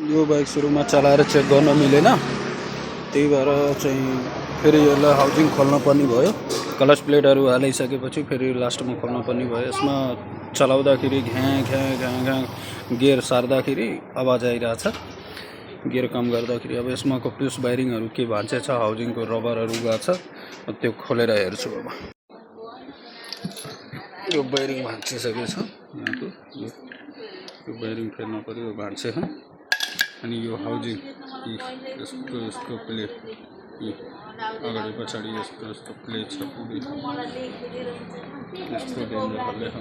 यो बाइक सुरुमा चलाएर चेक गर्न मिलेन, त्यही भएर चाहिँ फेरि यसलाई हाउजिङ खोल्न पर्ने भयो। क्लच प्लेटहरू हालिसकेपछि फेरि लास्टमा खोल्न पर्ने भयो। यसमा चलाउँदाखेरि घ्याँ घ्याँ घ्याँ घ्याँ गियर सार्दाखेरि आवाज आइरहेछ, गियर काम गर्दाखेरि। अब यसमाको प्युस बाइरिङहरू के भाँचे छ, हाउजिङको रबरहरू गएको छ, त्यो खोलेर हेर्छु। अब यो बाइरिङ भाँचिसकेको छ, यहाँको यो बाइरिङ फेर्न पऱ्यो, यो भाँचे छ। अनि यो हाउजिङ यसको प्लेट अगाडि पछाडि यस्तो प्लेट छ, पुरै यस्तो डेन्जर खाले छ।